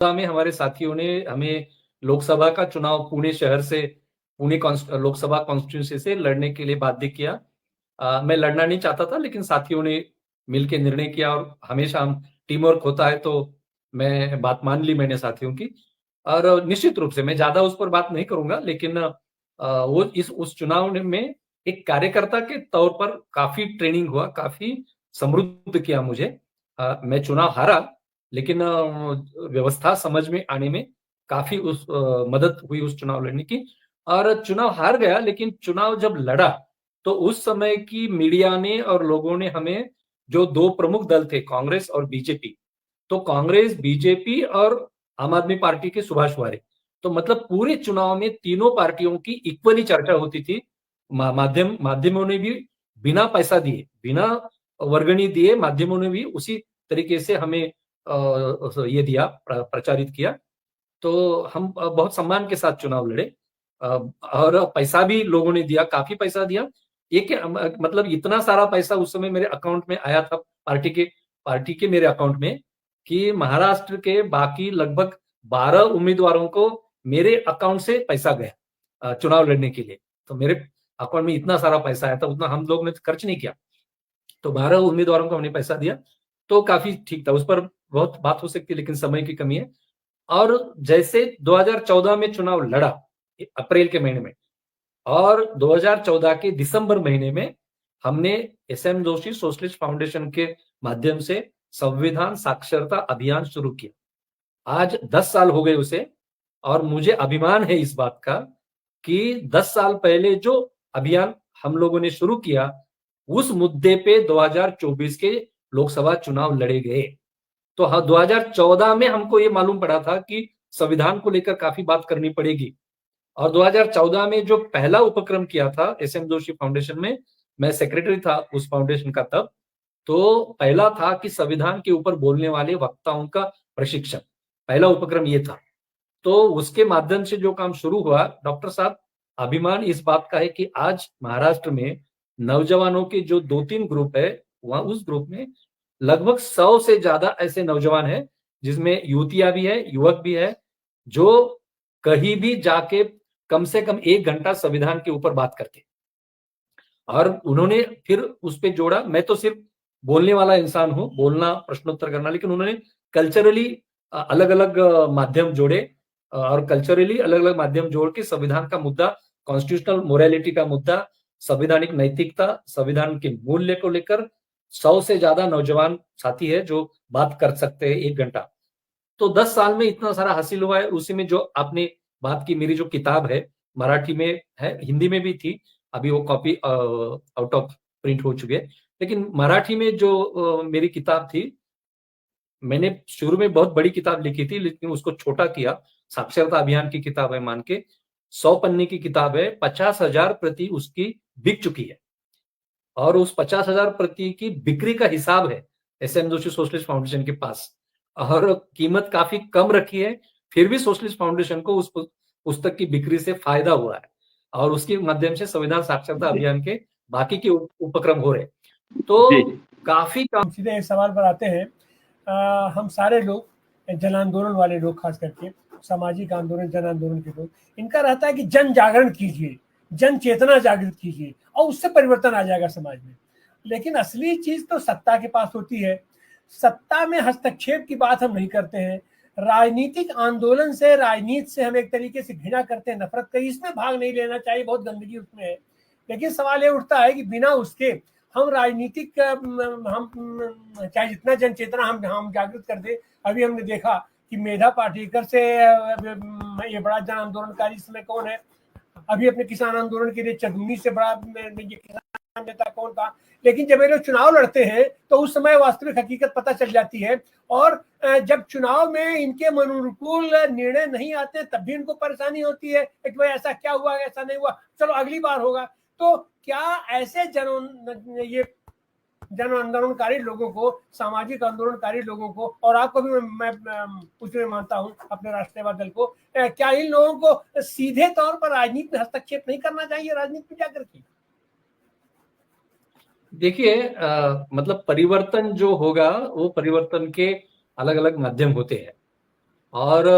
में हमारे साथियों ने हमें लोकसभा का चुनाव पुणे शहर से, पुणे लोकसभा कॉन्स्टिट्यूंसी से लड़ने के लिए बाध्य किया। मैं लड़ना नहीं चाहता था, लेकिन साथियों ने मिलकर निर्णय किया और हमेशा हम टीम वर्क होता है, तो मैं बात मान ली मैंने साथियों की। और निश्चित रूप से मैं ज्यादा उस पर बात नहीं करूंगा, लेकिन वो उस चुनाव में एक कार्यकर्ता के तौर पर काफी ट्रेनिंग हुआ, काफी समृद्ध किया मुझे। मैं चुनाव हारा, लेकिन व्यवस्था समझ में आने में काफी मदद हुई उस चुनाव लड़ने की। और चुनाव हार गया, लेकिन चुनाव जब लड़ा तो उस समय की मीडिया ने और लोगों ने हमें, जो दो प्रमुख दल थे कांग्रेस और बीजेपी, तो कांग्रेस, बीजेपी और आम आदमी पार्टी के सुभाष वारे, तो मतलब पूरे चुनाव में तीनों पार्टियों की इक्वली चर्चा होती थी। माध्यमों ने भी बिना पैसा दिए, बिना वर्गणी दिए, माध्यमों ने भी उसी तरीके से हमें ये दिया, प्रचारित किया। तो हम बहुत सम्मान के साथ चुनाव लड़े। और पैसा भी लोगों ने दिया, काफी पैसा दिया। एक मतलब इतना सारा पैसा उस समय मेरे अकाउंट में आया था, पार्टी के मेरे अकाउंट में, कि महाराष्ट्र के बाकी लगभग 12 उम्मीदवारों को मेरे अकाउंट से पैसा गया चुनाव लड़ने के लिए। तो मेरे अकाउंट में इतना सारा पैसा आया था, उतना हम लोग ने खर्च नहीं किया। तो 12 उम्मीदवारों को हमने पैसा दिया, तो काफी ठीक था। उस पर बहुत बात हो सकती है, लेकिन समय की कमी है। और जैसे 2014 में चुनाव लड़ा, अप्रैल के महीने में, और 2014 के दिसंबर महीने में हमने एसएम जोशी सोशलिस्ट फाउंडेशन के माध्यम से संविधान साक्षरता अभियान शुरू किया। आज 10 साल हो गए उसे, और मुझे अभिमान है इस बात का कि 10 साल पहले जो अभियान हम लोगों ने शुरू किया, उस मुद्दे पे 2024 के लोकसभा चुनाव लड़े गए। तो हाँ, 2014 में हमको ये मालूम पड़ा था कि संविधान को लेकर काफी बात करनी पड़ेगी। और 2014 में जो पहला उपक्रम किया था एसएम जोशी फाउंडेशन में, मैं सेक्रेटरी था उस फाउंडेशन का तब, तो पहला था कि संविधान के ऊपर बोलने वाले वक्ताओं का प्रशिक्षण, पहला उपक्रम ये था। तो उसके माध्यम से जो काम शुरू हुआ, डॉक्टर साहब, अभिमान इस बात का है कि आज महाराष्ट्र में नौजवानों के जो 2-3 ग्रुप है, वहां उस ग्रुप में लगभग 100 से ज्यादा ऐसे नौजवान हैं, जिसमें युवतियां भी है, युवक भी है, जो कहीं भी जाके कम से कम 1 घंटा संविधान के ऊपर बात करते। और उन्होंने फिर उस पे जोड़ा, मैं तो सिर्फ बोलने वाला इंसान हूं, बोलना, प्रश्नोत्तर करना, लेकिन उन्होंने कल्चरली अलग अलग माध्यम जोड़े, और कल्चरली अलग अलग माध्यम जोड़ के संविधान का मुद्दा, कॉन्स्टिट्यूशनल मोरालिटी का मुद्दा, संवैधानिक नैतिकता, संविधान के मूल्य को लेकर 100 से ज्यादा नौजवान साथी है जो बात कर सकते हैं 1 घंटा। तो 10 साल में इतना सारा हासिल हुआ है। उसी में जो आपने बात की, मेरी जो किताब है, मराठी में है, हिंदी में भी थी, अभी वो कॉपी आउट ऑफ प्रिंट हो चुके हैं, लेकिन मराठी में जो मेरी किताब थी, मैंने शुरू में बहुत बड़ी किताब लिखी थी, लेकिन उसको छोटा किया। साक्षरता अभियान की किताब है मान के, 100 पन्ने की किताब है, 50,000 प्रति उसकी बिक चुकी है। और उस 50,000 प्रति की बिक्री का हिसाब है एसएम जोशी सोशलिस्ट फाउंडेशन के पास, और कीमत काफी कम रखी है, फिर भी सोशलिस्ट फाउंडेशन को उस पुस्तक की बिक्री से फायदा हुआ है, और उसके माध्यम से संविधान साक्षरता अभियान के बाकी के उपक्रम हो रहे। तो काफी हम सीधे इस सवाल पर आते हैं। हम सारे लोग, जन आंदोलन वाले लोग, खास करके सामाजिक आंदोलन, जन आंदोलन के लोग, इनका रहता है कि जन जागरण कीजिए, जन चेतना जागृत कीजिए और उससे परिवर्तन आ जाएगा समाज में। लेकिन असली चीज तो सत्ता के पास होती है। सत्ता में हस्तक्षेप की बात हम नहीं करते हैं। राजनीतिक आंदोलन से, राजनीति से हम एक तरीके से घृणा करते हैं, नफरत करते हैं। इसमें भाग नहीं लेना चाहिए, बहुत गंदगी उसमें है। लेकिन सवाल ये उठता है कि बिना उसके हम राजनीतिक, हम चाहे जितना जन चेतना हम जागृत कर दे। अभी हमने देखा कि मेधा पाटेकर से ये बड़ा जन आंदोलनकारी इसमें कौन है। अभी अपने किसान आंदोलन के लिए चंदूनी से बड़ा ये किसान नेता कौन था। लेकिन जब ये लोग चुनाव लड़ते हैं तो उस समय वास्तविक हकीकत पता चल जाती है। और जब चुनाव में इनके अनुकूल निर्णय नहीं आते तब भी इनको परेशानी होती है कि भाई ऐसा क्या हुआ, ऐसा नहीं हुआ, चलो अगली बार होगा। तो क्या ऐसे ये जन आंदोलनकारी लोगों को, सामाजिक आंदोलनकारी लोगों को, और आपको भी मैं पूछने मानता हूं, अपने राष्ट्रीय दल को, क्या इन लोगों को सीधे तौर पर राजनीति में हस्तक्षेप नहीं करना चाहिए, राजनीति में जाकर के? देखिए, मतलब परिवर्तन जो होगा वो परिवर्तन के अलग अलग माध्यम होते हैं। और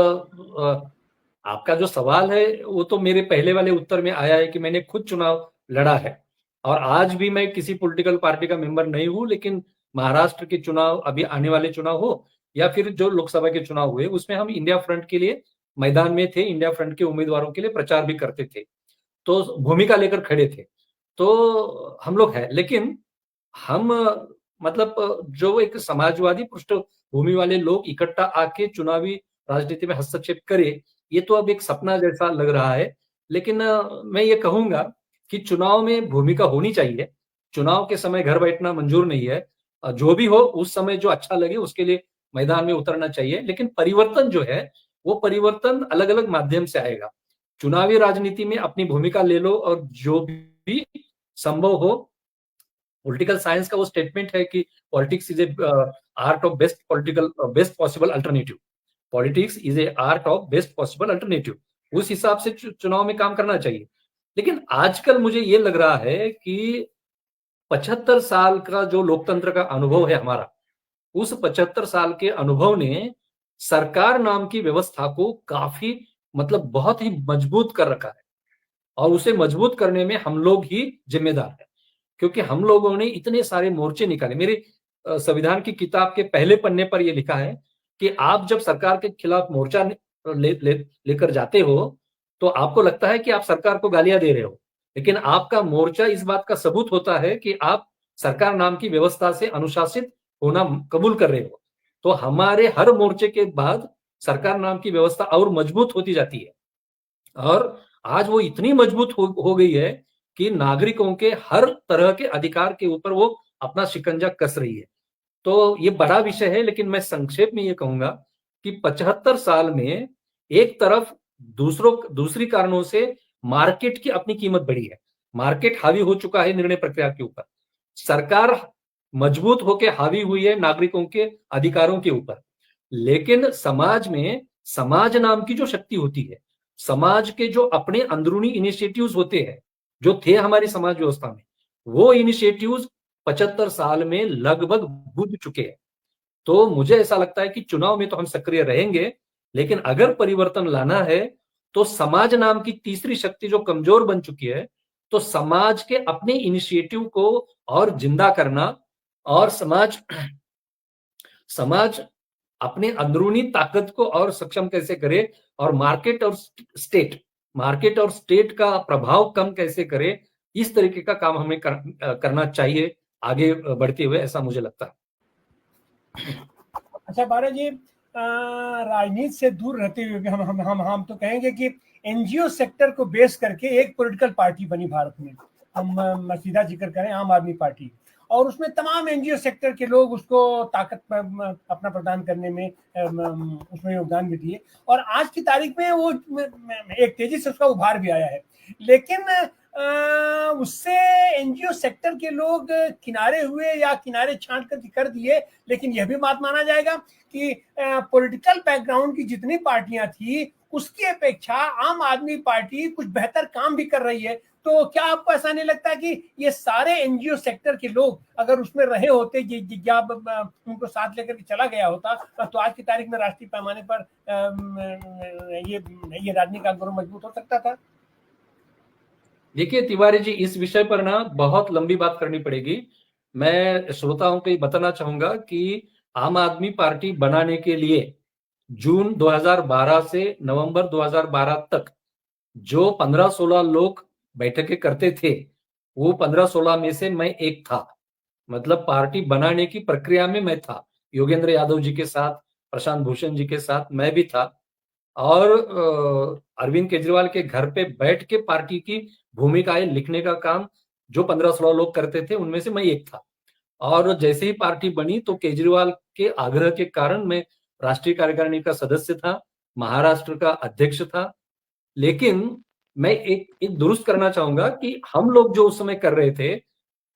आपका जो सवाल है वो तो मेरे पहले वाले उत्तर में आया है कि मैंने खुद चुनाव लड़ा है, और आज भी मैं किसी पॉलिटिकल पार्टी का मेंबर नहीं हूं, लेकिन महाराष्ट्र के चुनाव, अभी आने वाले चुनाव हो या फिर जो लोकसभा के चुनाव हुए, उसमें हम इंडिया फ्रंट के लिए मैदान में थे, इंडिया फ्रंट के उम्मीदवारों के लिए प्रचार भी करते थे, तो भूमिका लेकर खड़े थे। तो हम लोग हैं, लेकिन हम मतलब जो एक समाजवादी पृष्ठभूमि वाले लोग इकट्ठा आके चुनावी राजनीति में हस्तक्षेप करे, ये तो अब एक सपना जैसा लग रहा है। लेकिन मैं ये कहूंगा कि चुनाव में भूमिका होनी चाहिए। चुनाव के समय घर बैठना मंजूर नहीं है। जो भी हो उस समय जो अच्छा लगे उसके लिए मैदान में उतरना चाहिए, लेकिन परिवर्तन जो है वो परिवर्तन अलग अलग माध्यम से आएगा। चुनावी राजनीति में अपनी भूमिका ले लो, और जो भी संभव हो, पॉलिटिकल साइंस का वो स्टेटमेंट है कि politics is a art of best possible alternative. Politics is a art of best possible alternative. उस हिसाब से चुनाव में काम करना चाहिए। लेकिन आजकल मुझे ये लग रहा है कि 75 साल का जो लोकतंत्र का अनुभव है हमारा, उस 75 साल के अनुभव ने सरकार नाम की व्यवस्था को काफी, मतलब बहुत ही मजबूत कर रखा है, और उसे मजबूत करने में हम लोग ही जिम्मेदार हैं। क्योंकि हम लोगों ने इतने सारे मोर्चे निकाले। मेरे संविधान की किताब के पहले पन्ने पर यह लिखा है कि आप जब सरकार के खिलाफ मोर्चा लेकर जाते हो, तो आपको लगता है कि आप सरकार को गालियां दे रहे हो, लेकिन आपका मोर्चा इस बात का सबूत होता है कि आप सरकार नाम की व्यवस्था से अनुशासित होना कबूल कर रहे हो। तो हमारे हर मोर्चे के बाद सरकार नाम की व्यवस्था और मजबूत होती जाती है, और आज वो इतनी मजबूत हो गई है कि नागरिकों के हर तरह के अधिकार के ऊपर वो अपना शिकंजा कस रही है। तो ये बड़ा विषय है, लेकिन मैं संक्षेप में ये कहूंगा कि 75 साल में एक तरफ दूसरी कारणों से मार्केट की अपनी कीमत बढ़ी है। मार्केट हावी हो चुका है निर्णय प्रक्रिया के ऊपर। सरकार मजबूत होकर हावी हुई है नागरिकों के अधिकारों के ऊपर। लेकिन समाज में समाज नाम की जो शक्ति होती है, समाज के जो अपने अंदरूनी इनिशिएटिव्स होते हैं, जो थे हमारी समाज व्यवस्था में, वो इनिशिएटिव्स 75 साल में लगभग बुझ चुके हैं। तो मुझे ऐसा लगता है कि चुनाव में तो हम सक्रिय रहेंगे, लेकिन अगर परिवर्तन लाना है तो समाज नाम की तीसरी शक्ति जो कमजोर बन चुकी है, तो समाज के अपने इनिशिएटिव को और जिंदा करना, और समाज समाज अपने अंदरूनी ताकत को और सक्षम कैसे करे, और मार्केट और स्टेट का प्रभाव कम कैसे करे, इस तरीके का काम हमें करना चाहिए आगे बढ़ते हुए, ऐसा मुझे लगता है। अच्छा बारह जी, राजनीति से दूर रहते हुए हम तो कहेंगे कि एनजीओ सेक्टर को बेस करके एक पॉलिटिकल पार्टी बनी भारत में। हम सीधा जिक्र करें आम आदमी पार्टी, और उसमें तमाम एनजीओ सेक्टर के लोग उसको ताकत अपना प्रदान करने में उसमें योगदान भी दिए, और आज की तारीख में वो एक तेजी से उसका उभार भी आया है। लेकिन उससे एनजीओ सेक्टर के लोग किनारे हुए या किनारे छांट कर दिए। लेकिन यह भी बात माना जाएगा कि पॉलिटिकल बैकग्राउंड की जितनी पार्टियां थी उसकी अपेक्षा आम आदमी पार्टी कुछ बेहतर काम भी कर रही है। तो क्या आपको ऐसा नहीं लगता कि ये सारे एनजीओ सेक्टर के लोग अगर उसमें रहे होते, या उनको साथ लेकर के चला गया होता, तो आज की तारीख में राष्ट्रीय पैमाने पर ये राजनीतिक आंदोलन मजबूत हो सकता था? देखिए तिवारी जी, इस विषय पर ना बहुत लंबी बात करनी पड़ेगी। मैं श्रोताओं को बताना चाहूंगा कि आम आदमी पार्टी बनाने के लिए जून 2012 से नवंबर 2012 तक जो 15-16 लोग बैठकें करते थे, वो 15-16 में से मैं एक था। मतलब पार्टी बनाने की प्रक्रिया में मैं था, योगेंद्र यादव जी के साथ, प्रशांत भूषण जी के साथ मैं भी था, और अरविंद केजरीवाल के घर पे बैठ के पार्टी की भूमिकाएं लिखने का काम जो 15-16 लोग करते थे, उनमें से मैं एक था। और जैसे ही पार्टी बनी तो केजरीवाल के आग्रह के कारण मैं राष्ट्रीय कार्यकारिणी का सदस्य था, महाराष्ट्र का अध्यक्ष था। लेकिन मैं एक दुरुस्त करना चाहूंगा कि हम लोग जो उस समय कर रहे थे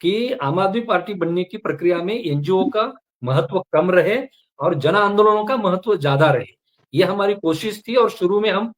कि आम आदमी पार्टी बनने की प्रक्रिया में एनजीओ का महत्व कम रहे और जन आंदोलनों का महत्व ज्यादा रहे, ये हमारी कोशिश थी। और शुरू में हम